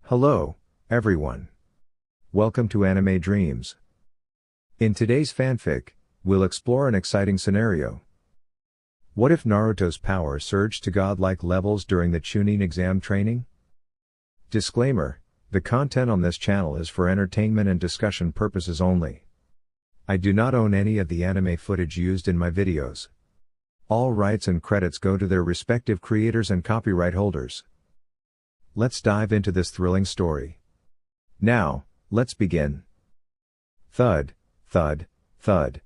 Hello, everyone. Welcome to Anime Dreams. In today's fanfic, we'll explore an exciting scenario. What if Naruto's power surged to godlike levels during the Chunin exam training? Disclaimer: the content on this channel is for entertainment and discussion purposes only. I do not own any of the anime footage used in my videos. All rights and credits go to their respective creators and copyright holders. Let's dive into this thrilling story. Now, let's begin. Thud, thud, thud.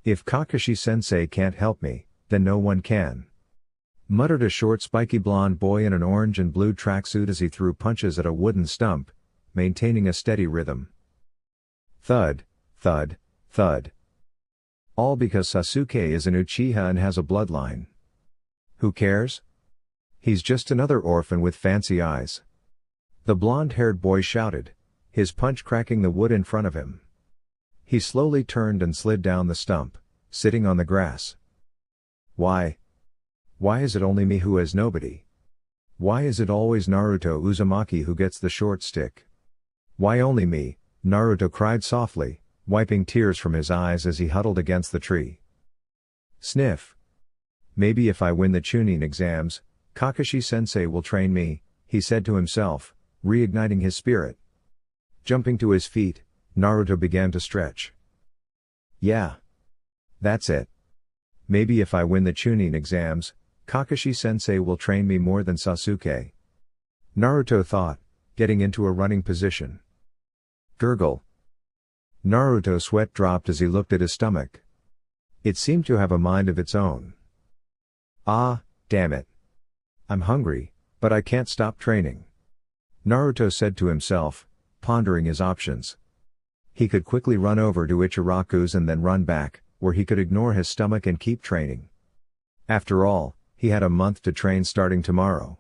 If Kakashi-sensei can't help me, then no one can. Muttered a short spiky blonde boy in an orange and blue tracksuit as he threw punches at a wooden stump, maintaining a steady rhythm. Thud, thud, thud. All because Sasuke is an Uchiha and has a bloodline. Who cares? He's just another orphan with fancy eyes. The blonde-haired boy shouted, his punch cracking the wood in front of him. He slowly turned and slid down the stump, sitting on the grass. Why? Why is it only me who has nobody? Why is it always Naruto Uzumaki who gets the short stick? Why only me? Naruto cried softly, wiping tears from his eyes as he huddled against the tree. Sniff. Maybe if I win the Chunin exams, Kakashi-sensei will train me, he said to himself, reigniting his spirit. Jumping to his feet, Naruto began to stretch. Yeah. That's it. Maybe if I win the Chunin exams, Kakashi-sensei will train me more than Sasuke. Naruto thought, getting into a running position. Gurgle. Naruto's sweat dropped as he looked at his stomach. It seemed to have a mind of its own. Ah, damn it. I'm hungry, but I can't stop training. Naruto said to himself, pondering his options. He could quickly run over to Ichiraku's and then run back, or he could ignore his stomach and keep training. After all, he had a month to train starting tomorrow.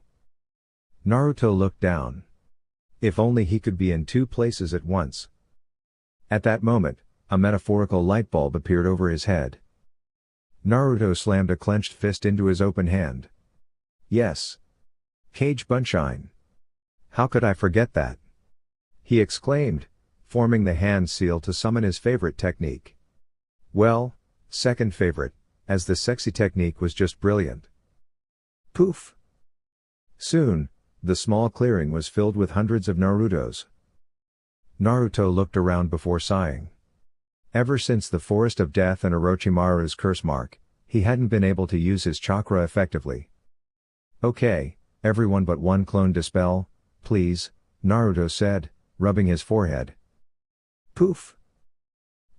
Naruto looked down. If only he could be in two places at once. At that moment, a metaphorical light bulb appeared over his head. Naruto slammed a clenched fist into his open hand. Yes. Cage Bunshine. How could I forget that? He exclaimed, forming the hand seal to summon his favorite technique. Well, second favorite, as the sexy technique was just brilliant. Poof! Soon, the small clearing was filled with hundreds of Narutos. Naruto looked around before sighing. Ever since the Forest of Death and Orochimaru's curse mark, he hadn't been able to use his chakra effectively. Okay, everyone but one clone dispel, please, Naruto said, rubbing his forehead. Poof!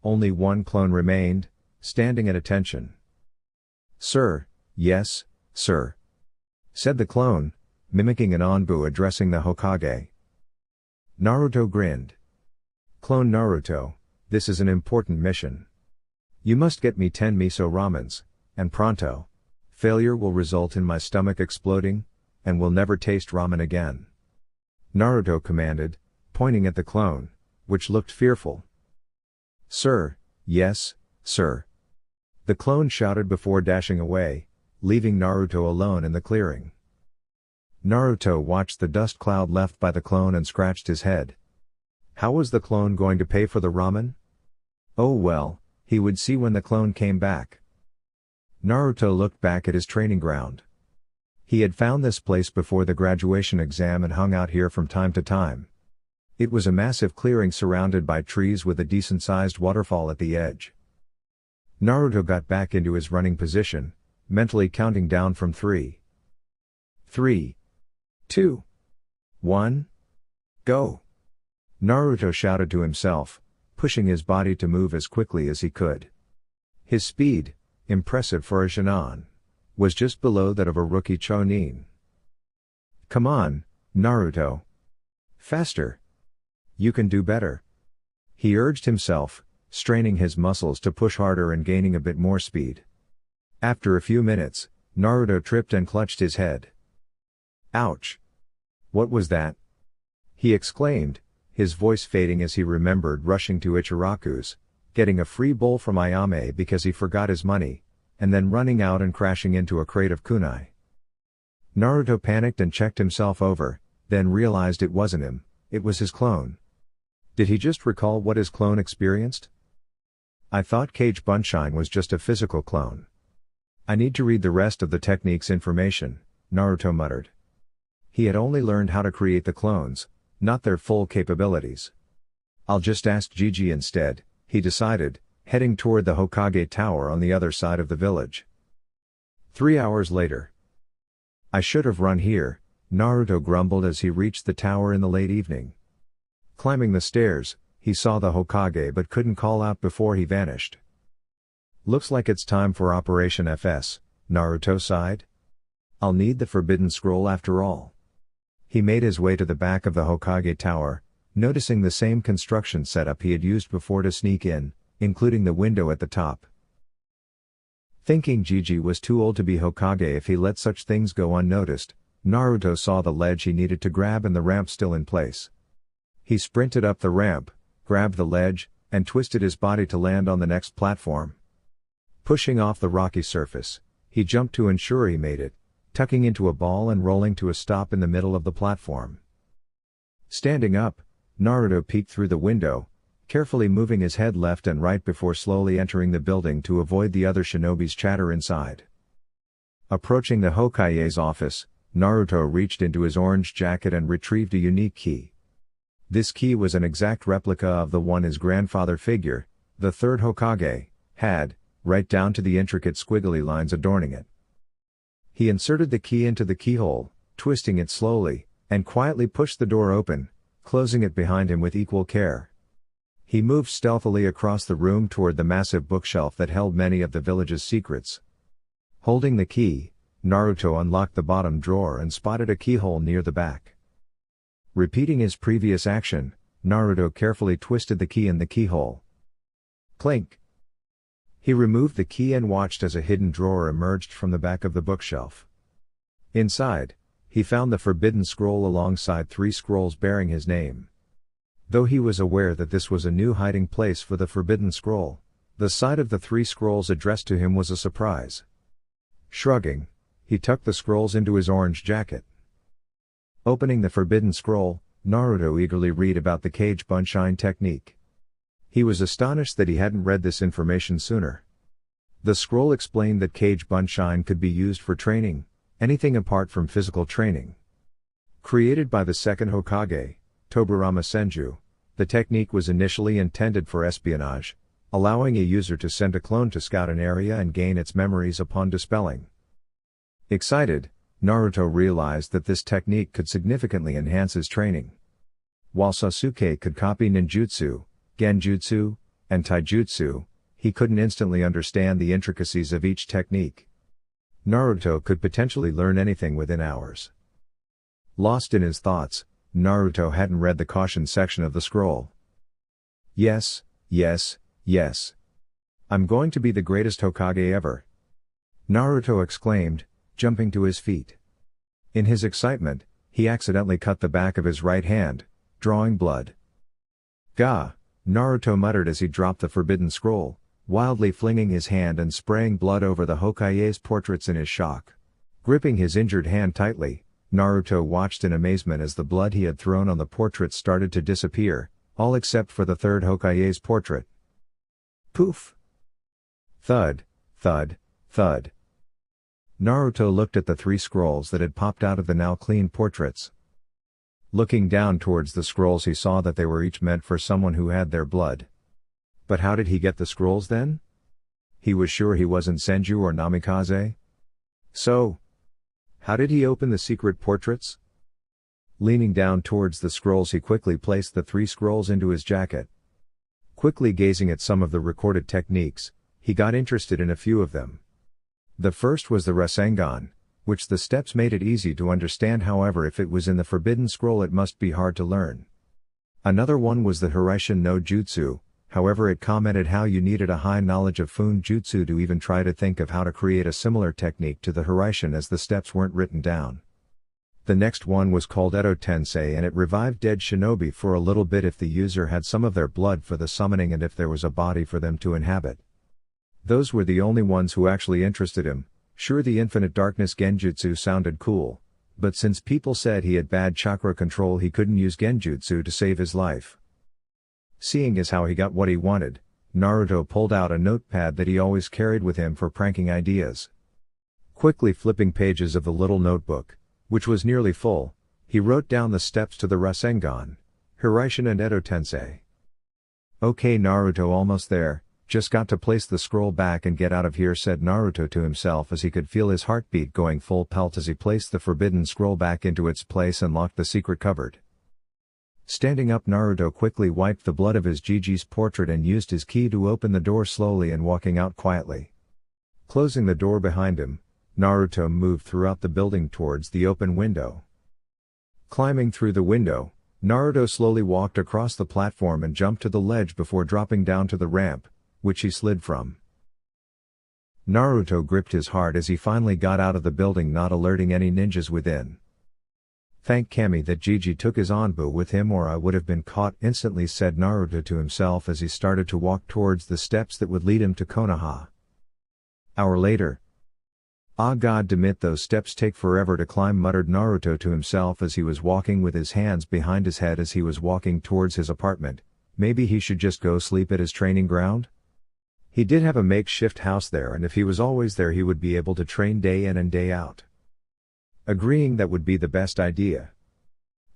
Only one clone remained, standing at attention. Sir, yes, sir, said the clone, mimicking an Anbu addressing the Hokage. Naruto grinned. Clone Naruto, this is an important mission. You must get me 10 miso ramens, and pronto. Failure will result in my stomach exploding, and will never taste ramen again. Naruto commanded, pointing at the clone, which looked fearful. Sir, yes, sir. The clone shouted before dashing away, leaving Naruto alone in the clearing. Naruto watched the dust cloud left by the clone and scratched his head. How was the clone going to pay for the ramen? Oh well, he would see when the clone came back. Naruto looked back at his training ground. He had found this place before the graduation exam and hung out here from time to time. It was a massive clearing surrounded by trees with a decent-sized waterfall at the edge. Naruto got back into his running position, mentally counting down from 3, 2, 1, go! Naruto shouted to himself, pushing his body to move as quickly as he could. His speed, impressive for a Chunin, was just below that of a rookie Chunin. Come on, Naruto. Faster. You can do better. He urged himself, straining his muscles to push harder and gaining a bit more speed. After a few minutes, Naruto tripped and clutched his head. Ouch! What was that? He exclaimed, his voice fading as he remembered rushing to Ichiraku's, getting a free bowl from Ayame because he forgot his money, and then running out and crashing into a crate of kunai. Naruto panicked and checked himself over, then realized it wasn't him, it was his clone. Did he just recall what his clone experienced? I thought Cage Bunshine was just a physical clone. I need to read the rest of the technique's information, Naruto muttered. He had only learned how to create the clones, not their full capabilities. I'll just ask Gigi instead, he decided, heading toward the Hokage Tower on the other side of the village. 3 hours later. I should have run here, Naruto grumbled as he reached the tower in the late evening. Climbing the stairs, he saw the Hokage but couldn't call out before he vanished. Looks like it's time for Operation FS, Naruto sighed. I'll need the Forbidden Scroll after all. He made his way to the back of the Hokage Tower, noticing the same construction setup he had used before to sneak in, including the window at the top. Thinking Gigi was too old to be Hokage if he let such things go unnoticed, Naruto saw the ledge he needed to grab and the ramp still in place. He sprinted up the ramp, grabbed the ledge, and twisted his body to land on the next platform. Pushing off the rocky surface, he jumped to ensure he made it, tucking into a ball and rolling to a stop in the middle of the platform. Standing up, Naruto peeked through the window, carefully moving his head left and right before slowly entering the building to avoid the other shinobi's chatter inside. Approaching the Hokage's office, Naruto reached into his orange jacket and retrieved a unique key. This key was an exact replica of the one his grandfather figure, the third Hokage, had, right down to the intricate squiggly lines adorning it. He inserted the key into the keyhole, twisting it slowly, and quietly pushed the door open, closing it behind him with equal care. He moved stealthily across the room toward the massive bookshelf that held many of the village's secrets. Holding the key, Naruto unlocked the bottom drawer and spotted a keyhole near the back. Repeating his previous action, Naruto carefully twisted the key in the keyhole. Clink! He removed the key and watched as a hidden drawer emerged from the back of the bookshelf. Inside, he found the Forbidden Scroll alongside 3 scrolls bearing his name. Though he was aware that this was a new hiding place for the Forbidden Scroll, the sight of the 3 scrolls addressed to him was a surprise. Shrugging, he tucked the scrolls into his orange jacket. Opening the Forbidden Scroll, Naruto eagerly read about the Cage Bunshine technique. He was astonished that he hadn't read this information sooner. The scroll explained that Cage Bunshine could be used for training, anything apart from physical training. Created by the second Hokage, Tobirama Senju, the technique was initially intended for espionage, allowing a user to send a clone to scout an area and gain its memories upon dispelling. Excited, Naruto realized that this technique could significantly enhance his training. While Sasuke could copy ninjutsu, genjutsu, and taijutsu, he couldn't instantly understand the intricacies of each technique. Naruto could potentially learn anything within hours. Lost in his thoughts, Naruto hadn't read the caution section of the scroll. Yes, yes, yes. I'm going to be the greatest Hokage ever. Naruto exclaimed, jumping to his feet. In his excitement, he accidentally cut the back of his right hand, drawing blood. Gah! Naruto muttered as he dropped the Forbidden Scroll, wildly flinging his hand and spraying blood over the Hokage's portraits in his shock. Gripping his injured hand tightly, Naruto watched in amazement as the blood he had thrown on the portraits started to disappear, all except for the third Hokage's portrait. Poof! Thud, thud, thud. Naruto looked at the 3 scrolls that had popped out of the now clean portraits. Looking down towards the scrolls, he saw that they were each meant for someone who had their blood. But how did he get the scrolls then? He was sure he wasn't Senju or Namikaze. So, how did he open the secret portraits? Leaning down towards the scrolls, he quickly placed the 3 scrolls into his jacket. Quickly gazing at some of the recorded techniques, he got interested in a few of them. The first was the Rasengan, which the steps made it easy to understand. However, if it was in the Forbidden Scroll, it must be hard to learn. Another one was the Hiraishin no Jutsu, however it commented how you needed a high knowledge of Fun Jutsu to even try to think of how to create a similar technique to the Hiraishin, as the steps weren't written down. The next one was called Edo Tensei, and it revived dead shinobi for a little bit if the user had some of their blood for the summoning and if there was a body for them to inhabit. Those were the only ones who actually interested him. Sure, the Infinite Darkness Genjutsu sounded cool, But since people said he had bad chakra control, he couldn't use genjutsu to save his life. Seeing as how he got what he wanted, Naruto pulled out a notepad that he always carried with him for pranking ideas. Quickly flipping pages of the little notebook, which was nearly full, he wrote down the steps to the Rasengan, Hiraishin and Edo Tensei. "Okay Naruto, almost there, just got to place the scroll back and get out of here," said Naruto to himself as he could feel his heartbeat going full pelt as he placed the forbidden scroll back into its place and locked the secret cupboard. Standing up, Naruto quickly wiped the blood of his Gigi's portrait and used his ki to open the door slowly and walking out quietly. Closing the door behind him, Naruto moved throughout the building towards the open window. Climbing through the window, Naruto slowly walked across the platform and jumped to the ledge before dropping down to the ramp, which he slid from. Naruto gripped his heart as he finally got out of the building, not alerting any ninjas within. "Thank Kami that Gigi took his Anbu with him, or I would have been caught instantly," said Naruto to himself as he started to walk towards the steps that would lead him to Konoha. Hour later. "Ah, god damn it, those steps take forever to climb," muttered Naruto to himself as he was walking with his hands behind his head as he was walking towards his apartment. Maybe he should just go sleep at his training ground? He did have a makeshift house there, and if he was always there he would be able to train day in and day out. Agreeing that would be the best idea,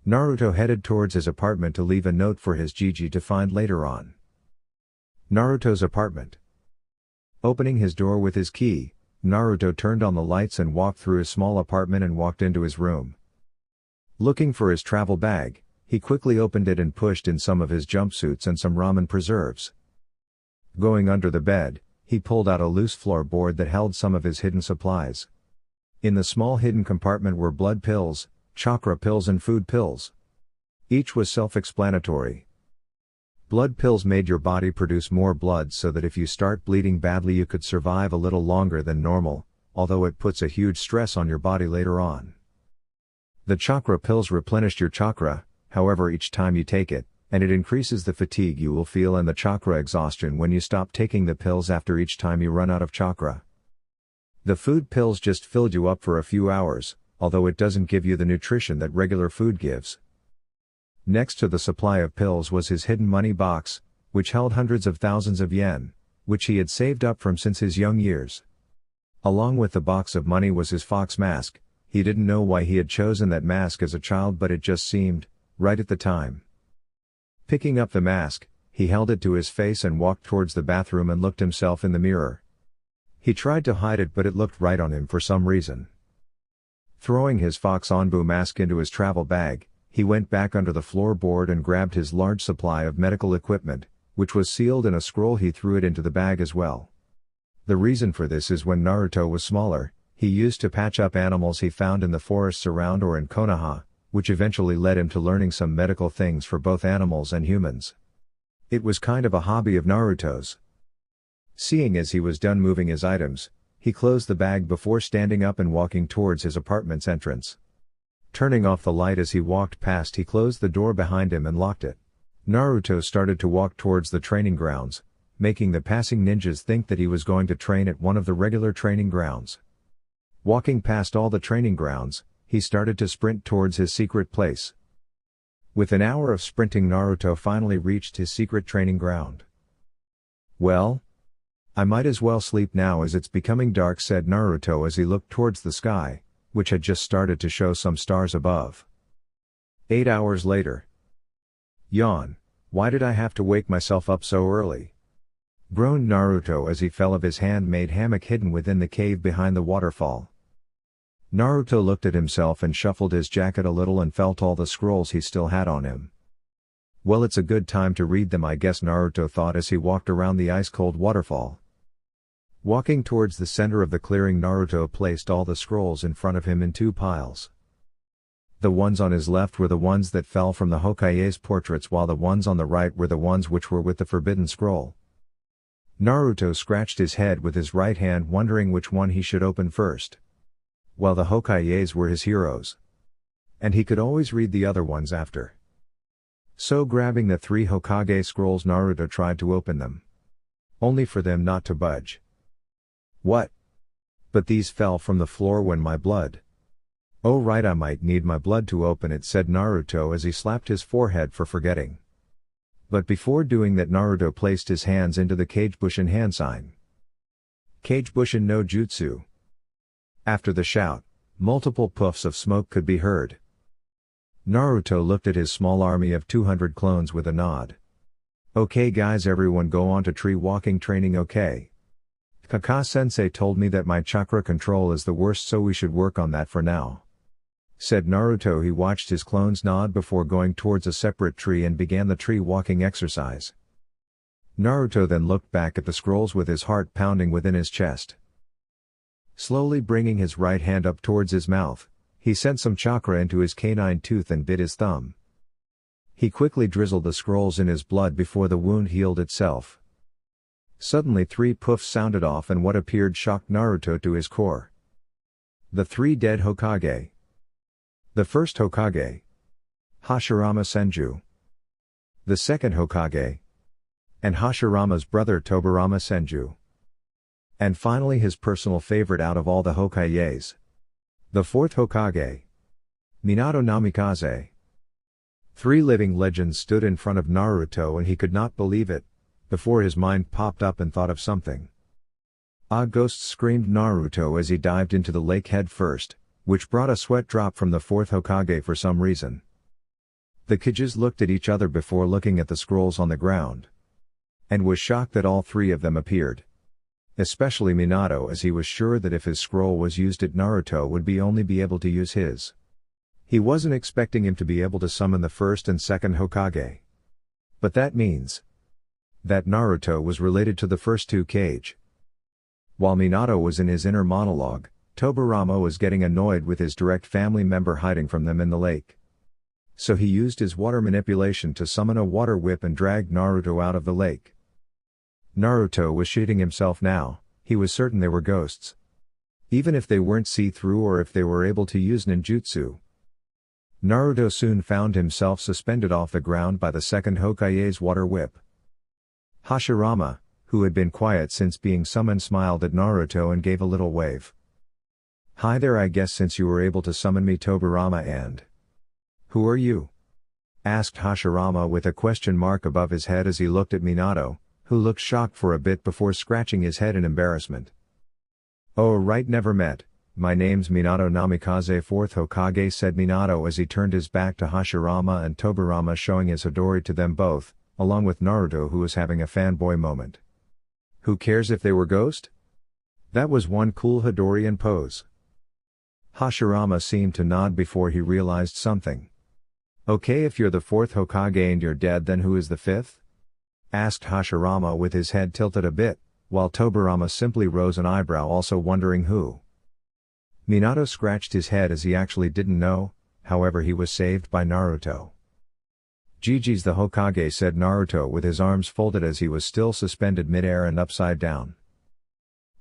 Naruto headed towards his apartment to leave a note for his Gigi to find later on. Naruto's apartment. Opening his door with his key, Naruto turned on the lights and walked through his small apartment and walked into his room. Looking for his travel bag, he quickly opened it and pushed in some of his jumpsuits and some ramen preserves. Going under the bed, he pulled out a loose floorboard that held some of his hidden supplies. In the small hidden compartment were blood pills, chakra pills and food pills. Each was self-explanatory. Blood pills made your body produce more blood so that if you start bleeding badly you could survive a little longer than normal, although it puts a huge stress on your body later on. The chakra pills replenish your chakra, however, each time you take it, and it increases the fatigue you will feel and the chakra exhaustion when you stop taking the pills after each time you run out of chakra. The food pills just filled you up for a few hours, although it doesn't give you the nutrition that regular food gives. Next to the supply of pills was his hidden money box, which held hundreds of thousands of yen, which he had saved up from since his young years. Along with the box of money was his fox mask. He didn't know why he had chosen that mask as a child, but it just seemed right at the time. Picking up the mask, he held it to his face and walked towards the bathroom and looked himself in the mirror. He tried to hide it, but it looked right on him for some reason. Throwing his Fox Onbu mask into his travel bag, he went back under the floorboard and grabbed his large supply of medical equipment, which was sealed in a scroll. He threw it into the bag as well. The reason for this is when Naruto was smaller, he used to patch up animals he found in the forests around or in Konoha, which eventually led him to learning some medical things for both animals and humans. It was kind of a hobby of Naruto's. Seeing as he was done moving his items, he closed the bag before standing up and walking towards his apartment's entrance. Turning off the light as he walked past, he closed the door behind him and locked it. Naruto started to walk towards the training grounds, making the passing ninjas think that he was going to train at one of the regular training grounds. Walking past all the training grounds, he started to sprint towards his secret place. With an hour of sprinting, Naruto finally reached his secret training ground. "Well, I might as well sleep now as it's becoming dark," said Naruto as he looked towards the sky, which had just started to show some stars above. 8 hours later. Yawn. Why did I have to wake myself up so early? Groaned Naruto as he fell of his handmade hammock hidden within the cave behind the waterfall. Naruto looked at himself and shuffled his jacket a little and felt all the scrolls he still had on him. Well, it's a good time to read them, I guess, Naruto thought as he walked around the ice-cold waterfall. Walking towards the center of the clearing, Naruto placed all the scrolls in front of him in 2 piles. The ones on his left were the ones that fell from the Hokage's portraits, while the ones on the right were the ones which were with the forbidden scroll. Naruto scratched his head with his right hand, wondering which one he should open first. Well, the Hokages were his heroes, and he could always read the other ones after. So grabbing the 3 Hokage scrolls, Naruto tried to open them. Only for them not to budge. What? But these fell from the floor when my blood. Oh right, I might need my blood to open it, said Naruto as he slapped his forehead for forgetting. But before doing that, Naruto placed his hands into the Kagebushin hand sign. Kagebushin no Jutsu. After the shout, multiple puffs of smoke could be heard. Naruto looked at his small army of 200 clones with a nod. Okay guys, everyone go on to tree walking training, okay? Kaka-sensei told me that my chakra control is the worst, so we should work on that for now, said Naruto. He watched his clones nod before going towards a separate tree and began the tree walking exercise. Naruto then looked back at the scrolls with his heart pounding within his chest. Slowly bringing his right hand up towards his mouth, he sent some chakra into his canine tooth and bit his thumb. He quickly drizzled the scrolls in his blood before the wound healed itself. Suddenly 3 puffs sounded off and what appeared shocked Naruto to his core. The 3 dead Hokage. The first Hokage, Hashirama Senju. The second Hokage, and Hashirama's brother Tobirama Senju. And finally his personal favorite out of all the Hokages, the fourth Hokage, Minato Namikaze. 3 living legends stood in front of Naruto and he could not believe it, before his mind popped up and thought of something. Ah, ghosts, screamed Naruto as he dived into the lake head first, which brought a sweat drop from the 4th Hokage for some reason. The Kages looked at each other before looking at the scrolls on the ground, and was shocked that all 3 of them appeared. Especially Minato, as he was sure that if his scroll was used it, Naruto would only be able to use his. He wasn't expecting him to be able to summon the 1st and 2nd Hokage. But that means that Naruto was related to the first 2 Kage. While Minato was in his inner monologue, Tobirama was getting annoyed with his direct family member hiding from them in the lake. So he used his water manipulation to summon a water whip and dragged Naruto out of the lake. Naruto was shitting himself now. He was certain they were ghosts. Even if they weren't see-through or if they were able to use ninjutsu. Naruto soon found himself suspended off the ground by the 2nd Hokage's water whip. Hashirama, who had been quiet since being summoned, smiled at Naruto and gave a little wave. Hi there, I guess since you were able to summon me, Tobirama, and who are you? Asked Hashirama with a question mark above his head as he looked at Minato, who looked shocked for a bit before scratching his head in embarrassment. Oh right, never met. My name's Minato Namikaze, 4th Hokage, said Minato as he turned his back to Hashirama and Tobirama, showing his Hidori to them both, along with Naruto, who was having a fanboy moment. Who cares if they were ghost? That was one cool Hidori and pose. Hashirama seemed to nod before he realized something. Okay, if you're the 4th Hokage and you're dead, then who is the 5th? Asked Hashirama with his head tilted a bit, while Tobirama simply rose an eyebrow, also wondering who. Minato scratched his head as he actually didn't know, however he was saved by Naruto. GG's the Hokage, said Naruto with his arms folded as he was still suspended mid-air and upside down.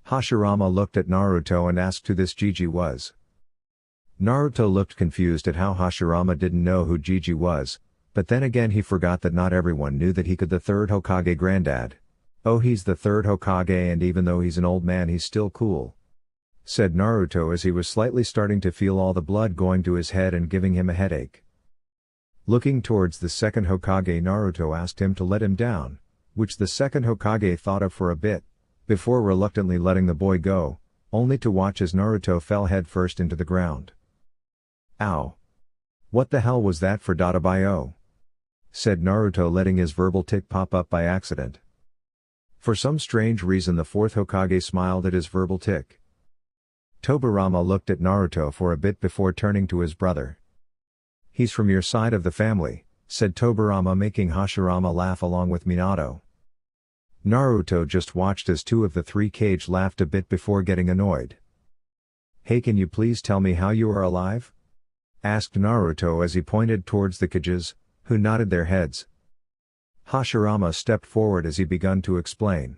Hashirama looked at Naruto and asked who this Gigi was. Naruto looked confused at how Hashirama didn't know who Gigi was, but then again he forgot that not everyone knew that he could the 3rd Hokage granddad. Oh, he's the 3rd Hokage, and even though he's an old man he's still cool, said Naruto as he was slightly starting to feel all the blood going to his head and giving him a headache. Looking towards the 2nd Hokage, Naruto asked him to let him down, which the 2nd Hokage thought of for a bit, before reluctantly letting the boy go, only to watch as Naruto fell headfirst into the ground. Ow! What the hell was that for Dadabayo? Said Naruto, letting his verbal tick pop up by accident. For some strange reason the 4th Hokage smiled at his verbal tick. Tobirama looked at Naruto for a bit before turning to his brother. He's from your side of the family, said Tobirama, making Hashirama laugh along with Minato. Naruto just watched as 2 of the 3 Kage laughed a bit before getting annoyed. Hey, can you please tell me how you are alive? Asked Naruto as he pointed towards the Kages, who nodded their heads. Hashirama stepped forward as he begun to explain.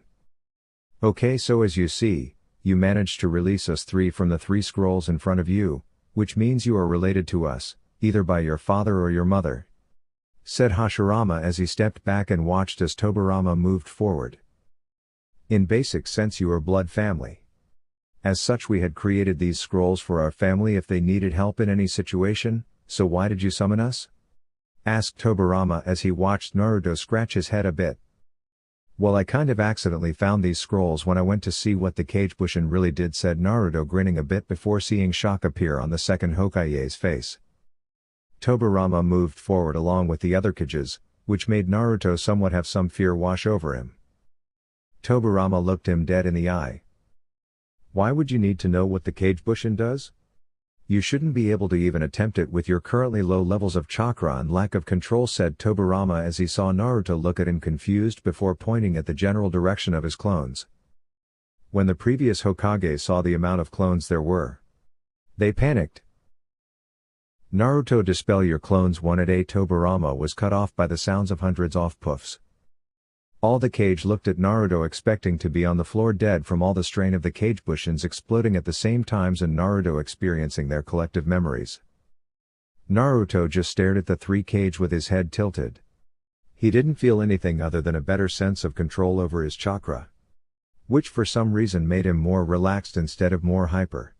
Okay, so as you see, you managed to release us 3 from the 3 scrolls in front of you, which means you are related to us, either by your father or your mother, said Hashirama as he stepped back and watched as Tobirama moved forward. In basic sense you are blood family. As such, we had created these scrolls for our family if they needed help in any situation, so why did you summon us? Asked Tobirama as he watched Naruto scratch his head a bit. Well, I kind of accidentally found these scrolls when I went to see what the cage Bushin really did, said Naruto, grinning a bit before seeing shock appear on the second Hokage's face. Tobirama moved forward along with the other Kages, which made Naruto somewhat have some fear wash over him. Tobirama looked him dead in the eye. Why would you need to know what the cage Bushin does? You shouldn't be able to even attempt it with your currently low levels of chakra and lack of control, said Tobirama as he saw Naruto look at him confused before pointing at the general direction of his clones. When the previous Hokage saw the amount of clones there were, they panicked. Naruto, dispel your clones one at a. Tobirama was cut off by the sounds of hundreds of puffs. All the cage looked at Naruto expecting to be on the floor dead from all the strain of the cage Bushins exploding at the same times and Naruto experiencing their collective memories. Naruto just stared at the three cage with his head tilted. He didn't feel anything other than a better sense of control over his chakra, which for some reason made him more relaxed instead of more hyper.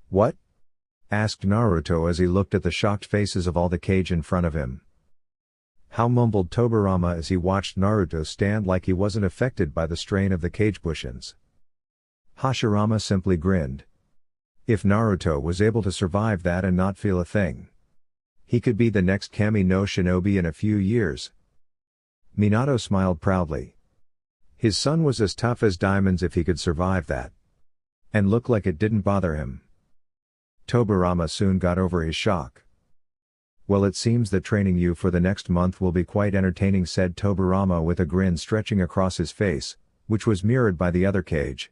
What? Asked Naruto as he looked at the shocked faces of all the cage in front of him. How, mumbled Tobirama as he watched Naruto stand like he wasn't affected by the strain of the cage Bushins. Hashirama simply grinned. If Naruto was able to survive that and not feel a thing, he could be the next Kami no Shinobi in a few years. Minato smiled proudly. His son was as tough as diamonds if he could survive that. And looked like it didn't bother him. Tobirama soon got over his shock. Well, it seems that training you for the next month will be quite entertaining, said Tobirama with a grin stretching across his face, which was mirrored by the other cage.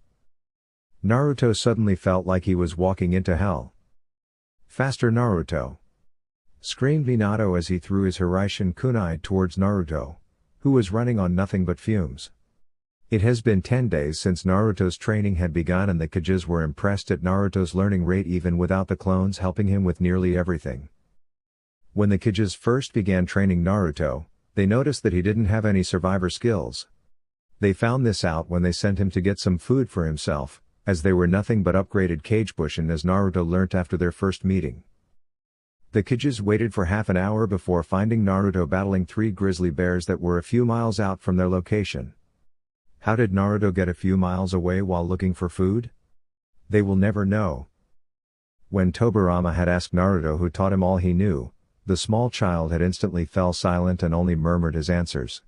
Naruto suddenly felt like he was walking into hell. Faster, Naruto! Screamed Minato as he threw his Hiraishin kunai towards Naruto, who was running on nothing but fumes. It has been 10 days since Naruto's training had begun and the Kages were impressed at Naruto's learning rate even without the clones helping him with nearly everything. When the Kages first began training Naruto, they noticed that he didn't have any survivor skills. They found this out when they sent him to get some food for himself, as they were nothing but upgraded cage Bushin, as Naruto learnt after their first meeting. The Kages waited for half an hour before finding Naruto battling 3 grizzly bears that were a few miles out from their location. How did Naruto get a few miles away while looking for food? They will never know. When Tobirama had asked Naruto who taught him all he knew, the small child had instantly fell silent and only murmured his answers.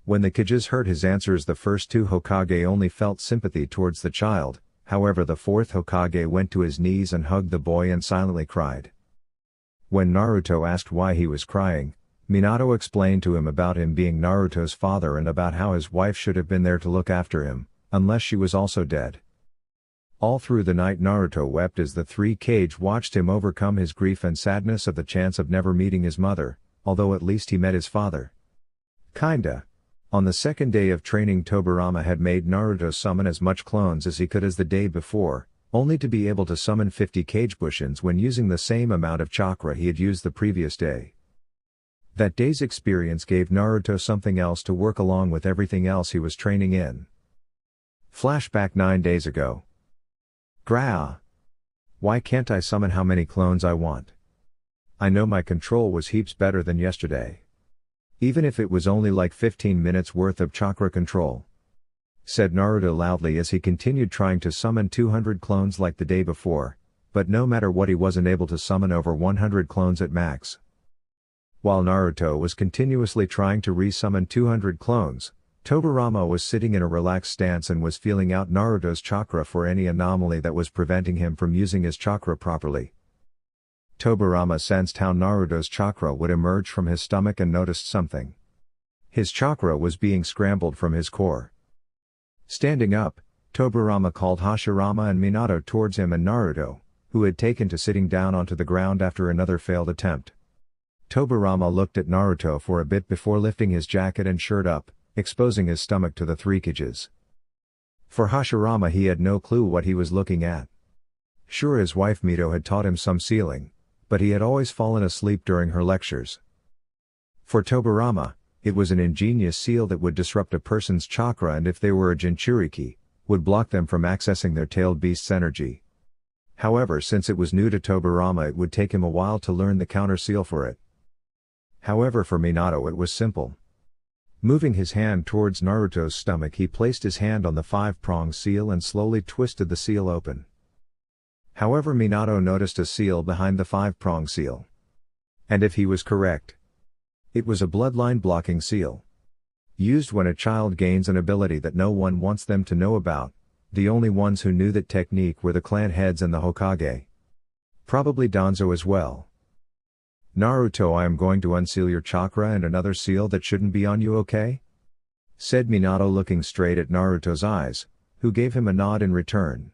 When the Kages heard his answers, the first 2 Hokage only felt sympathy towards the child, however the 4th Hokage went to his knees and hugged the boy and silently cried. When Naruto asked why he was crying, Minato explained to him about him being Naruto's father and about how his wife should have been there to look after him, unless she was also dead. All through the night Naruto wept as the 3 cage watched him overcome his grief and sadness of the chance of never meeting his mother, although at least he met his father. Kinda. On the second day of training, Tobirama had made Naruto summon as much clones as he could as the day before, only to be able to summon 50 cage Bushins when using the same amount of chakra he had used the previous day. That day's experience gave Naruto something else to work along with everything else he was training in. Flashback 9 days ago. Grah! Why can't I summon how many clones I want? I know my control was heaps better than yesterday. Even if it was only like 15 minutes worth of chakra control. Said Naruto loudly as he continued trying to summon 200 clones like the day before, but no matter what he wasn't able to summon over 100 clones at max. While Naruto was continuously trying to re-summon 200 clones, Tobirama was sitting in a relaxed stance and was feeling out Naruto's chakra for any anomaly that was preventing him from using his chakra properly. Tobirama sensed how Naruto's chakra would emerge from his stomach and noticed something. His chakra was being scrambled from his core. Standing up, Tobirama called Hashirama and Minato towards him and Naruto, who had taken to sitting down onto the ground after another failed attempt. Tobirama looked at Naruto for a bit before lifting his jacket and shirt up, exposing his stomach to the 3 Kages. For Hashirama, he had no clue what he was looking at. Sure, his wife Mito had taught him some sealing, but he had always fallen asleep during her lectures. For Tobirama, it was an ingenious seal that would disrupt a person's chakra, and if they were a Jinchuriki, would block them from accessing their tailed beast's energy. However, since it was new to Tobirama, it would take him a while to learn the counter seal for it. However, for Minato it was simple. Moving his hand towards Naruto's stomach, he placed his hand on the 5-prong seal and slowly twisted the seal open. However, Minato noticed a seal behind the 5-prong seal. And if he was correct, it was a bloodline blocking seal. Used when a child gains an ability that no one wants them to know about. The only ones who knew that technique were the clan heads and the Hokage. Probably Danzo as well. "Naruto, I am going to unseal your chakra and another seal that shouldn't be on you, okay?" said Minato, looking straight at Naruto's eyes, who gave him a nod in return.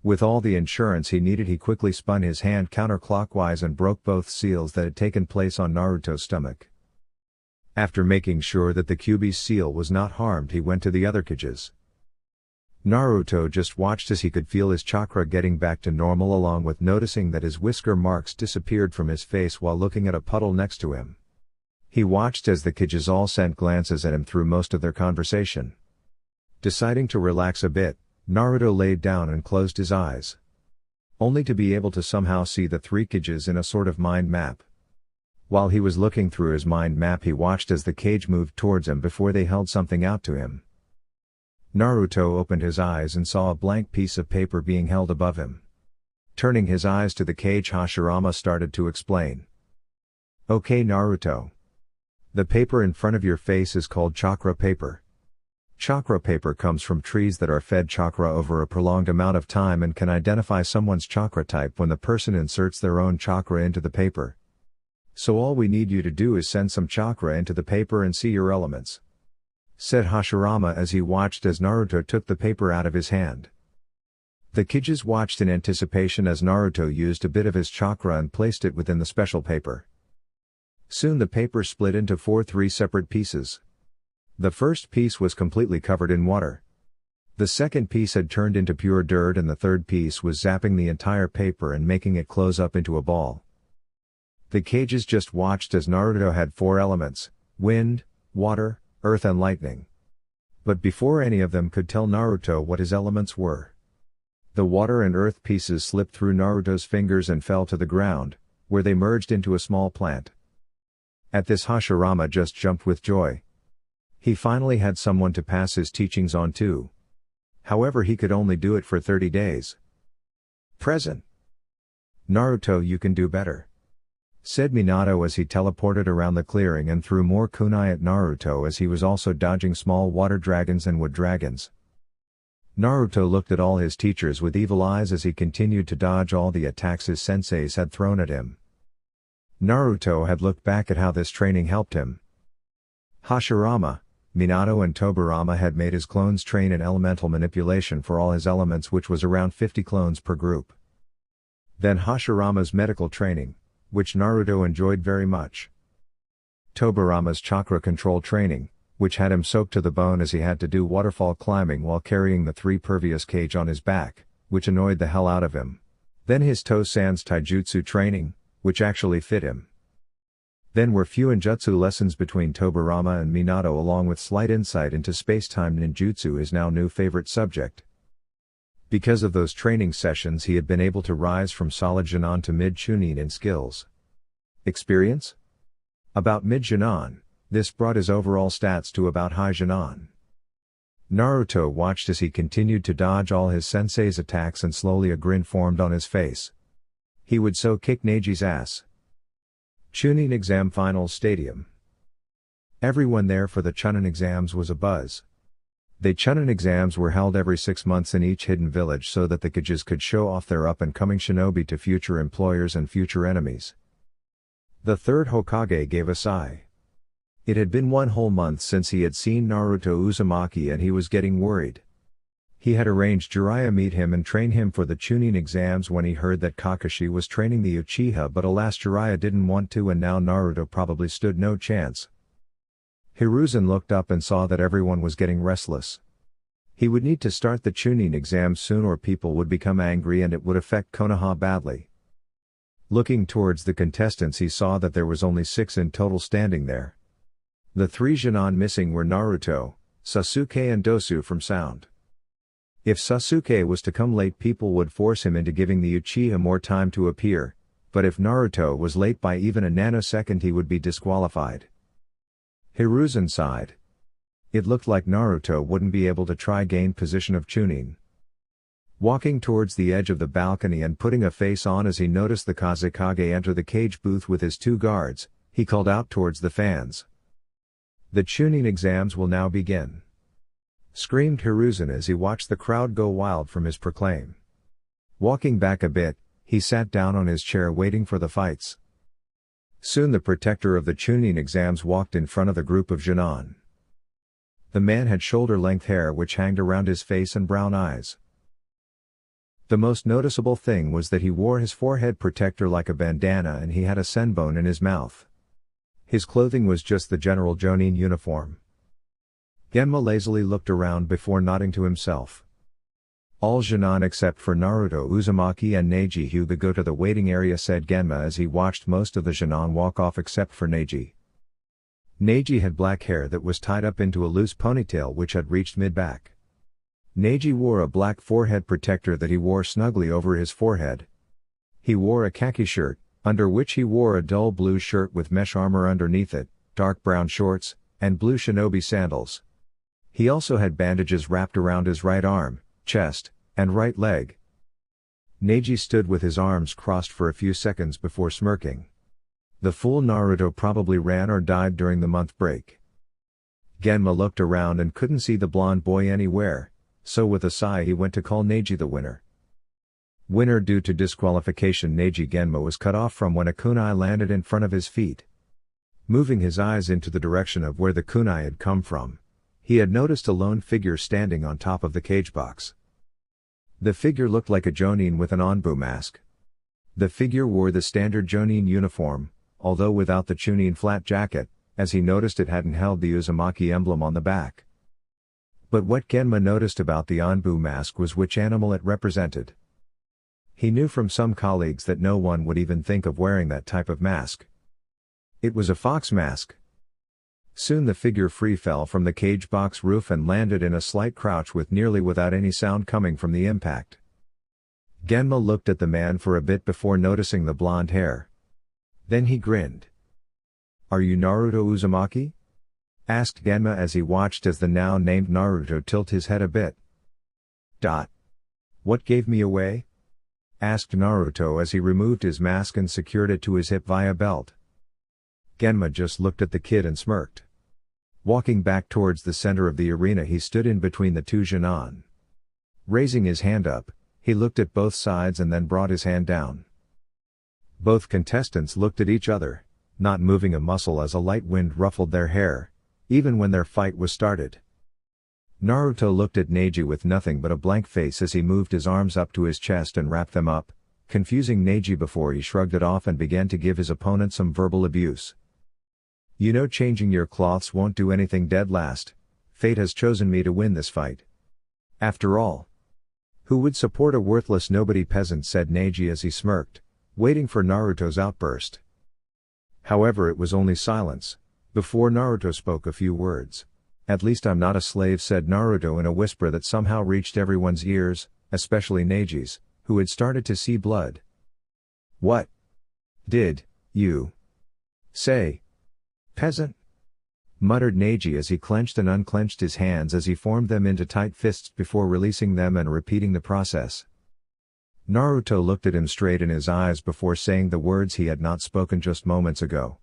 With all the insurance he needed, he quickly spun his hand counterclockwise and broke both seals that had taken place on Naruto's stomach. After making sure that the Kyuubi's seal was not harmed, he went to the other cages. Naruto just watched as he could feel his chakra getting back to normal, along with noticing that his whisker marks disappeared from his face while looking at a puddle next to him. He watched as the cages all sent glances at him through most of their conversation. Deciding to relax a bit, Naruto laid down and closed his eyes, only to be able to somehow see the 3 cages in a sort of mind map. While he was looking through his mind map, he watched as the cage moved towards him before they held something out to him. Naruto opened his eyes and saw a blank piece of paper being held above him. Turning his eyes to the cage, Hashirama started to explain. "Okay, Naruto. The paper in front of your face is called chakra paper. Chakra paper comes from trees that are fed chakra over a prolonged amount of time and can identify someone's chakra type when the person inserts their own chakra into the paper. So all we need you to do is send some chakra into the paper and see your elements," said Hashirama as he watched as Naruto took the paper out of his hand. The cages watched in anticipation as Naruto used a bit of his chakra and placed it within the special paper. Soon the paper split into 3 separate pieces. The first piece was completely covered in water. The second piece had turned into pure dirt, and the third piece was zapping the entire paper and making it close up into a ball. The cages just watched as Naruto had 4 elements: wind, water, earth and lightning. But before any of them could tell Naruto what his elements were, the water and earth pieces slipped through Naruto's fingers and fell to the ground, where they merged into a small plant. At this, Hashirama just jumped with joy. He finally had someone to pass his teachings on to. However, he could only do it for 30 days. "Present. Naruto, you can do better," said Minato as he teleported around the clearing and threw more kunai at Naruto, as he was also dodging small water dragons and wood dragons. Naruto looked at all his teachers with evil eyes as he continued to dodge all the attacks his senseis had thrown at him. Naruto had looked back at how this training helped him. Hashirama, Minato and Tobirama had made his clones train in elemental manipulation for all his elements, which was around 50 clones per group. Then Hashirama's medical training, which Naruto enjoyed very much. Tobirama's chakra control training, which had him soaked to the bone as he had to do waterfall climbing while carrying the 3 pervious cage on his back, which annoyed the hell out of him. Then his Tosan's taijutsu training, which actually fit him. Then were Fuinjutsu lessons between Tobirama and Minato, along with slight insight into space-time ninjutsu, his now new favorite subject. Because of those training sessions, he had been able to rise from solid Chunin to mid Chunin in skills. Experience? About mid Chunin, this brought his overall stats to about high Chunin. Naruto watched as he continued to dodge all his sensei's attacks, and slowly a grin formed on his face. He would so kick Neji's ass. Chunin Exam Finals Stadium. Everyone there for the Chunin exams was abuzz. The Chunin exams were held every 6 months in each hidden village so that the Kages could show off their up-and-coming shinobi to future employers and future enemies. The third Hokage gave a sigh. It had been 1 whole month since he had seen Naruto Uzumaki, and he was getting worried. He had arranged Jiraiya meet him and train him for the Chunin exams when he heard that Kakashi was training the Uchiha, but alas, Jiraiya didn't want to, and now Naruto probably stood no chance. Hiruzen looked up and saw that everyone was getting restless. He would need to start the Chunin exams soon, or people would become angry and it would affect Konoha badly. Looking towards the contestants, he saw that there was only 6 in total standing there. The 3 Chunin missing were Naruto, Sasuke and Dosu from Sound. If Sasuke was to come late, people would force him into giving the Uchiha more time to appear, but if Naruto was late by even a nanosecond, he would be disqualified. Hiruzen sighed. It looked like Naruto wouldn't be able to try gain position of Chunin. Walking towards the edge of the balcony and putting a face on as he noticed the Kazekage enter the cage booth with his 2 guards, he called out towards the fans. "The Chunin exams will now begin," screamed Hiruzen as he watched the crowd go wild from his proclaim. Walking back a bit, he sat down on his chair waiting for the fights. Soon the protector of the Chunin exams walked in front of the group of Junon. The man had shoulder-length hair which hanged around his face and brown eyes. The most noticeable thing was that he wore his forehead protector like a bandana and he had a senbon in his mouth. His clothing was just the general Jonin uniform. Genma lazily looked around before nodding to himself. "All Junon except for Naruto Uzumaki and Neji Hyuga go to the waiting area," said Genma as he watched most of the Junon walk off except for Neji. Neji had black hair that was tied up into a loose ponytail which had reached mid-back. Neji wore a black forehead protector that he wore snugly over his forehead. He wore a khaki shirt, under which he wore a dull blue shirt with mesh armor underneath it, dark brown shorts, and blue shinobi sandals. He also had bandages wrapped around his right arm, chest, and right leg. Neji stood with his arms crossed for a few seconds before smirking. The fool Naruto probably ran or died during the month break. Genma looked around and couldn't see the blonde boy anywhere, so with a sigh he went to call Neji the winner. Winner due to disqualification. Neji Genma was cut off from when a kunai landed in front of his feet. Moving his eyes into the direction of where the kunai had come from, he had noticed a lone figure standing on top of the cage box. The figure looked like a Jonin with an Anbu mask. The figure wore the standard Jonin uniform, although without the Chunin flat jacket, as he noticed it hadn't held the Uzumaki emblem on the back. But what Genma noticed about the Anbu mask was which animal it represented. He knew from some colleagues that no one would even think of wearing that type of mask. It was a fox mask. Soon the figure free fell from the cage box roof and landed in a slight crouch without any sound coming from the impact. Genma looked at the man for a bit before noticing the blonde hair. Then he grinned. "Are you Naruto Uzumaki?" asked Genma as he watched as the now named Naruto tilt his head a bit. "What gave me away?" asked Naruto as he removed his mask and secured it to his hip via belt. Genma just looked at the kid and smirked. Walking back towards the center of the arena, he stood in between the 2 Junon. Raising his hand up, he looked at both sides and then brought his hand down. Both contestants looked at each other, not moving a muscle as a light wind ruffled their hair, even when their fight was started. Naruto looked at Neji with nothing but a blank face as he moved his arms up to his chest and wrapped them up, confusing Neji before he shrugged it off and began to give his opponent some verbal abuse. "You know changing your cloths won't do anything, dead last. Fate has chosen me to win this fight. After all, who would support a worthless nobody peasant?" said Neji as he smirked, waiting for Naruto's outburst. However, it was only silence, before Naruto spoke a few words. "At least I'm not a slave," said Naruto in a whisper that somehow reached everyone's ears, especially Neji's, who had started to see blood. "What did you say, peasant?" muttered Neji as he clenched and unclenched his hands as he formed them into tight fists before releasing them and repeating the process. Naruto looked at him straight in his eyes before saying the words he had not spoken just moments ago.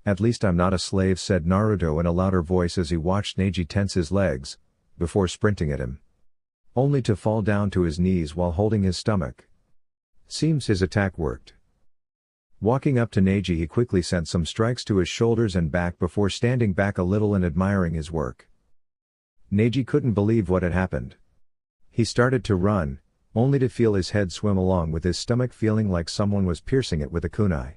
"At least I'm not a slave," said Naruto in a louder voice as he watched Neji tense his legs, before sprinting at him, only to fall down to his knees while holding his stomach. Seems his attack worked. Walking up to Neji, he quickly sent some strikes to his shoulders and back before standing back a little and admiring his work. Neji couldn't believe what had happened. He started to run, only to feel his head swim along with his stomach, feeling like someone was piercing it with a kunai.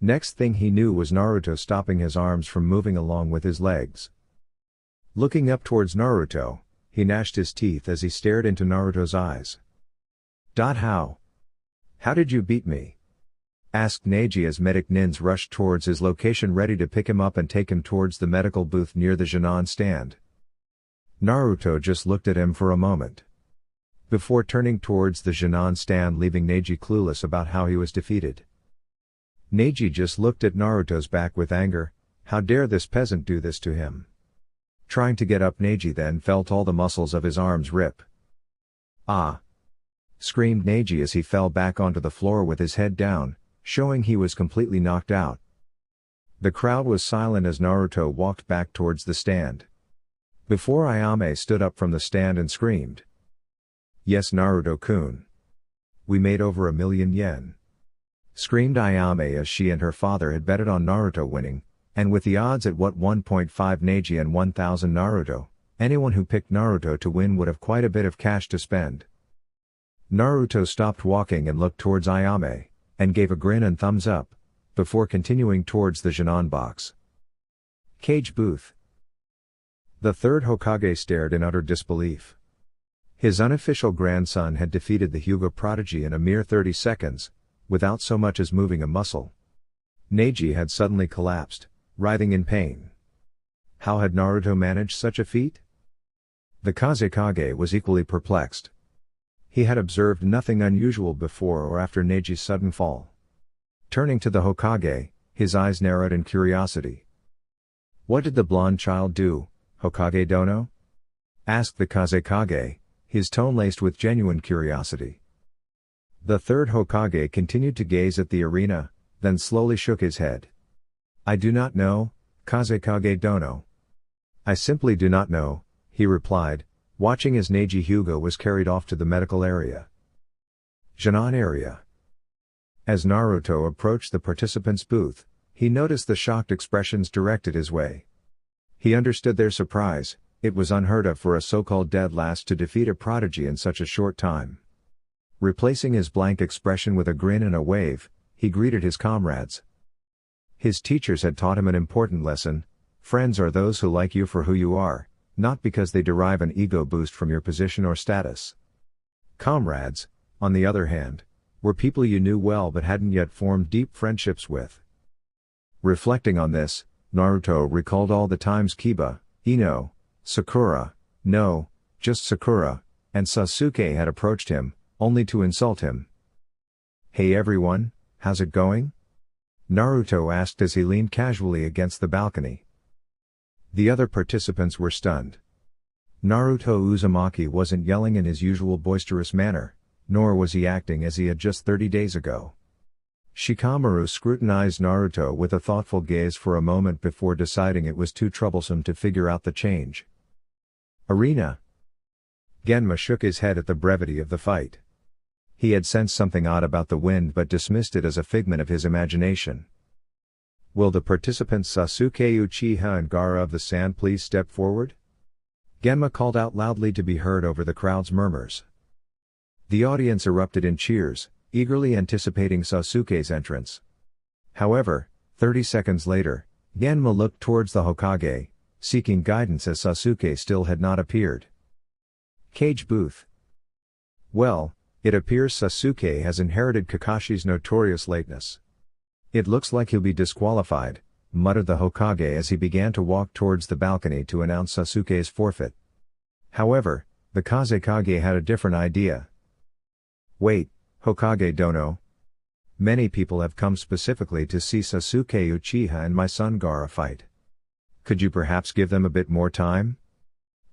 Next thing he knew was Naruto stopping his arms from moving along with his legs. Looking up towards Naruto, he gnashed his teeth as he stared into Naruto's eyes. How did you beat me?" asked Neji as medic Nins rushed towards his location ready to pick him up and take him towards the medical booth near the Junon stand. Naruto just looked at him for a moment, before turning towards the Chunin stand, leaving Neji clueless about how he was defeated. Neji just looked at Naruto's back with anger. How dare this peasant do this to him? Trying to get up, Neji then felt all the muscles of his arms rip. Ah! Screamed Neji as he fell back onto the floor with his head down, showing he was completely knocked out. The crowd was silent as Naruto walked back towards the stand, before Ayame stood up from the stand and screamed. "Yes, Naruto-kun. We made over 1,000,000 yen. Screamed Ayame as she and her father had betted on Naruto winning, and with the odds at 1.5 Neji and 1,000 Naruto, anyone who picked Naruto to win would have quite a bit of cash to spend. Naruto stopped walking and looked towards Ayame, and gave a grin and thumbs up, before continuing towards the Chunin box. Cage booth. The third Hokage stared in utter disbelief. His unofficial grandson had defeated the Hyuga prodigy in a mere 30 seconds, without so much as moving a muscle. Neji had suddenly collapsed, writhing in pain. How had Naruto managed such a feat? The Kazekage was equally perplexed. He had observed nothing unusual before or after Neji's sudden fall. Turning to the Hokage, his eyes narrowed in curiosity. "What did the blonde child do, Hokage Dono?" asked the Kazekage, his tone laced with genuine curiosity. The third Hokage continued to gaze at the arena, then slowly shook his head. "I do not know, Kazekage Dono. I simply do not know," he replied, watching as Neji Hyuga was carried off to the medical area. Chunin area. As Naruto approached the participants' booth, he noticed the shocked expressions directed his way. He understood their surprise. It was unheard of for a so-called dead last to defeat a prodigy in such a short time. Replacing his blank expression with a grin and a wave, he greeted his comrades. His teachers had taught him an important lesson: friends are those who like you for who you are, not because they derive an ego boost from your position or status. Comrades, on the other hand, were people you knew well but hadn't yet formed deep friendships with. Reflecting on this, Naruto recalled all the times Kiba, Ino, Sakura, no, just Sakura, and Sasuke had approached him, only to insult him. "Hey everyone, how's it going?" Naruto asked as he leaned casually against the balcony. The other participants were stunned. Naruto Uzumaki wasn't yelling in his usual boisterous manner, nor was he acting as he had just 30 days ago. Shikamaru scrutinized Naruto with a thoughtful gaze for a moment before deciding it was too troublesome to figure out the change. Arena. Genma shook his head at the brevity of the fight. He had sensed something odd about the wind but dismissed it as a figment of his imagination. "Will the participants Sasuke Uchiha and Gaara of the Sand please step forward?" Genma called out loudly to be heard over the crowd's murmurs. The audience erupted in cheers, eagerly anticipating Sasuke's entrance. However, 30 seconds later, Genma looked towards the Hokage, seeking guidance as Sasuke still had not appeared. Cage booth. "Well, it appears Sasuke has inherited Kakashi's notorious lateness. It looks like he'll be disqualified," muttered the Hokage as he began to walk towards the balcony to announce Sasuke's forfeit. However, the Kazekage had a different idea. "Wait, Hokage Dono. Many people have come specifically to see Sasuke Uchiha and my son Gaara fight. Could you perhaps give them a bit more time?"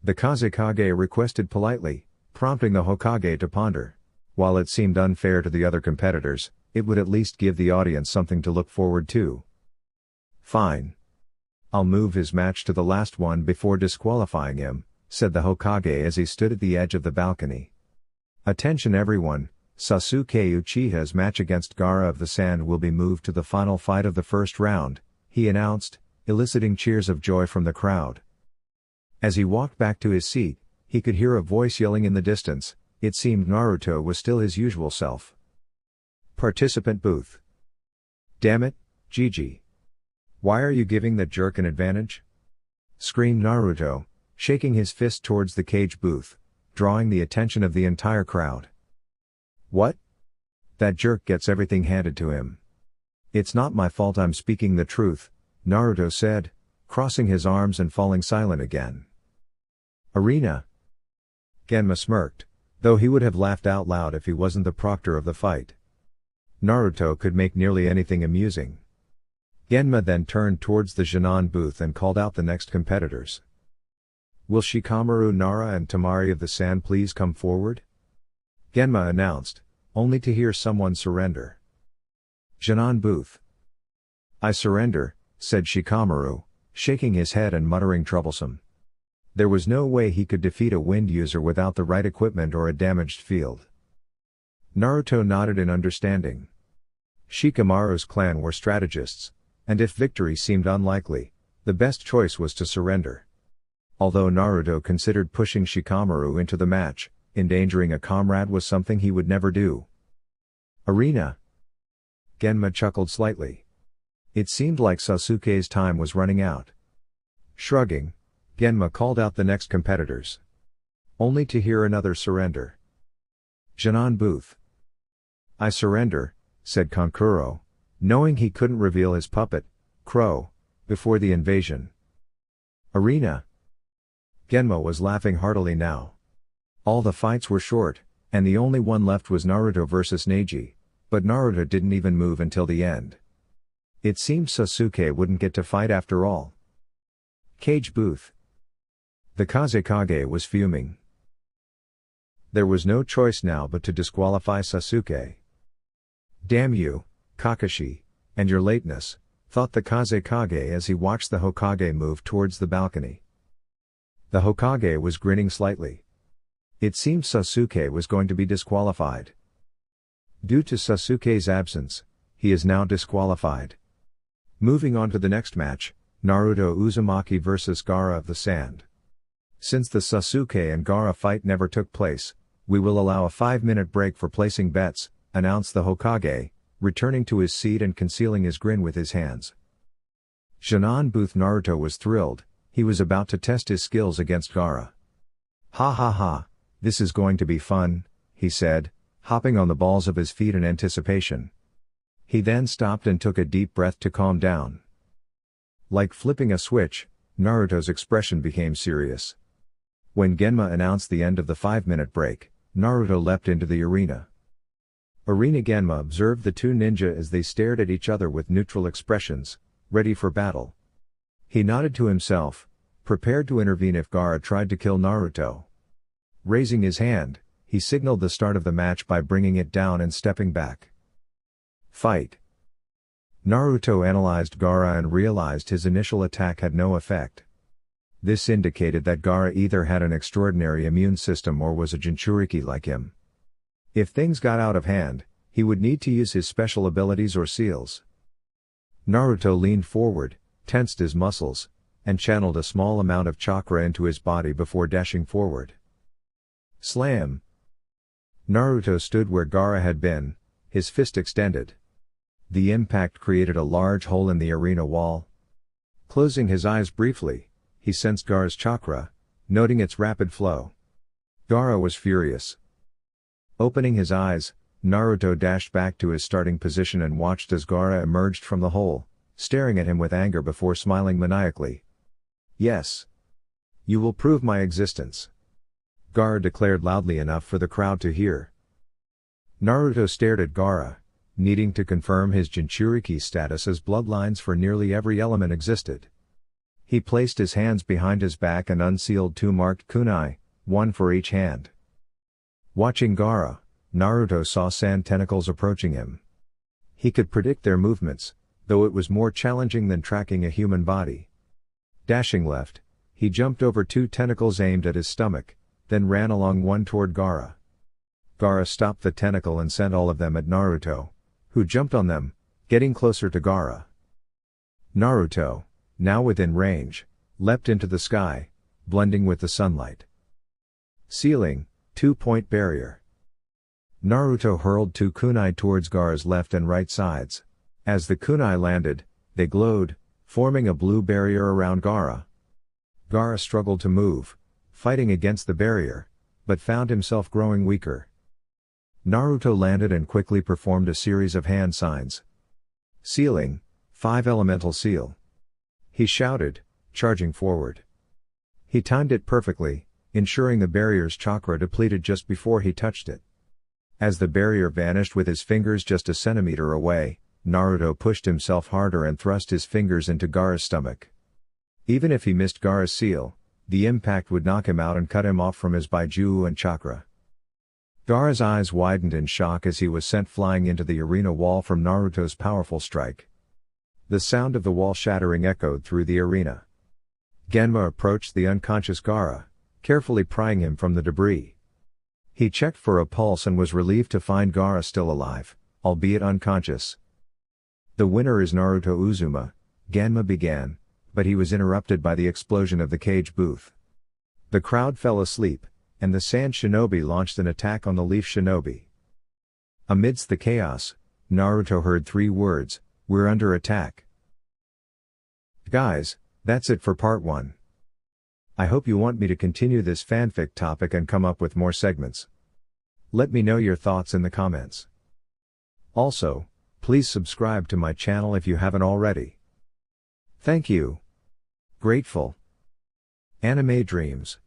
The Kazekage requested politely, prompting the Hokage to ponder. While it seemed unfair to the other competitors, it would at least give the audience something to look forward to. "Fine. I'll move his match to the last one before disqualifying him," said the Hokage as he stood at the edge of the balcony. "Attention everyone, Sasuke Uchiha's match against Gaara of the Sand will be moved to the final fight of the first round," he announced, eliciting cheers of joy from the crowd. As he walked back to his seat, he could hear a voice yelling in the distance. It seemed Naruto was still his usual self. Participant booth. "Damn it, Gigi. Why are you giving that jerk an advantage?" screamed Naruto, shaking his fist towards the cage booth, drawing the attention of the entire crowd. "What? That jerk gets everything handed to him." "It's not my fault, I'm speaking the truth," Naruto said, crossing his arms and falling silent again. Arena. Genma smirked, though he would have laughed out loud if he wasn't the proctor of the fight. Naruto could make nearly anything amusing. Genma then turned towards the Chunin booth and called out the next competitors. Will Shikamaru, Nara and Tamari of the Sand please come forward? Genma announced, only to hear someone surrender. Chunin booth. I surrender, said Shikamaru, shaking his head and muttering troublesome. There was no way he could defeat a wind user without the right equipment or a damaged field. Naruto nodded in understanding. Shikamaru's clan were strategists, and if victory seemed unlikely, the best choice was to surrender. Although Naruto considered pushing Shikamaru into the match, endangering a comrade was something he would never do. Arena. Genma chuckled slightly. It seemed like Sasuke's time was running out. Shrugging, Genma called out the next competitors. Only to hear another surrender. Chunin booth. I surrender, said Kankuro, knowing he couldn't reveal his puppet, Crow, before the invasion. Arena. Genma was laughing heartily now. All the fights were short, and the only one left was Naruto versus Neji, but Naruto didn't even move until the end. It seemed Sasuke wouldn't get to fight after all. Cage booth. The Kazekage was fuming. There was no choice now but to disqualify Sasuke. Damn you, Kakashi, and your lateness, thought the Kazekage as he watched the Hokage move towards the balcony. The Hokage was grinning slightly. It seemed Sasuke was going to be disqualified. Due to Sasuke's absence, he is now disqualified. Moving on to the next match, Naruto Uzumaki vs Gaara of the Sand. Since the Sasuke and Gaara fight never took place, we will allow a 5-minute break for placing bets, announced the Hokage, returning to his seat and concealing his grin with his hands. Chunin booth. Naruto was thrilled, he was about to test his skills against Gaara. Ha ha ha, this is going to be fun, he said, hopping on the balls of his feet in anticipation. He then stopped and took a deep breath to calm down. Like flipping a switch, Naruto's expression became serious. When Genma announced the end of the 5-minute break, Naruto leapt into the arena. Genma observed the two ninja as they stared at each other with neutral expressions, ready for battle. He nodded to himself, prepared to intervene if Gaara tried to kill Naruto. Raising his hand, he signaled the start of the match by bringing it down and stepping back. Fight. Naruto analyzed Gaara and realized his initial attack had no effect. This indicated that Gaara either had an extraordinary immune system or was a Jinchuriki like him. If things got out of hand, he would need to use his special abilities or seals. Naruto leaned forward, tensed his muscles, and channeled a small amount of chakra into his body before dashing forward. Slam! Naruto stood where Gaara had been, his fist extended. The impact created a large hole in the arena wall. Closing his eyes briefly, he sensed Gaara's chakra, noting its rapid flow. Gaara was furious. Opening his eyes, Naruto dashed back to his starting position and watched as Gaara emerged from the hole, staring at him with anger before smiling maniacally. Yes. You will prove my existence. Gaara declared loudly enough for the crowd to hear. Naruto stared at Gaara, needing to confirm his Jinchuriki status as bloodlines for nearly every element existed. He placed his hands behind his back and unsealed 2 marked kunai, 1 for each hand. Watching Gaara, Naruto saw sand tentacles approaching him. He could predict their movements, though it was more challenging than tracking a human body. Dashing left, he jumped over 2 tentacles aimed at his stomach, then ran along one toward Gaara. Gaara stopped the tentacle and sent all of them at Naruto, who jumped on them, getting closer to Gaara. Naruto, now within range, leapt into the sky, blending with the sunlight. Ceiling, 2-point barrier. Naruto hurled 2 kunai towards Gaara's left and right sides. As the kunai landed, they glowed, forming a blue barrier around Gaara. Gaara struggled to move, fighting against the barrier, but found himself growing weaker. Naruto landed and quickly performed a series of hand signs. Sealing, 5 elemental seal. He shouted, charging forward. He timed it perfectly, ensuring the barrier's chakra depleted just before he touched it. As the barrier vanished with his fingers just a centimeter away, Naruto pushed himself harder and thrust his fingers into Gaara's stomach. Even if he missed Gaara's seal, the impact would knock him out and cut him off from his Baiju and chakra. Gaara's eyes widened in shock as he was sent flying into the arena wall from Naruto's powerful strike. The sound of the wall shattering echoed through the arena. Genma approached the unconscious Gaara, carefully prying him from the debris. He checked for a pulse and was relieved to find Gaara still alive, albeit unconscious. "The winner is Naruto Uzuma," Genma began, but he was interrupted by the explosion of the cage booth. The crowd fell asleep, and the Sand Shinobi launched an attack on the Leaf Shinobi. Amidst the chaos, Naruto heard 3 words, "We're under attack." Guys, that's it for part 1. I hope you want me to continue this fanfic topic and come up with more segments. Let me know your thoughts in the comments. Also, please subscribe to my channel if you haven't already. Thank you. Grateful. Anime Dreams.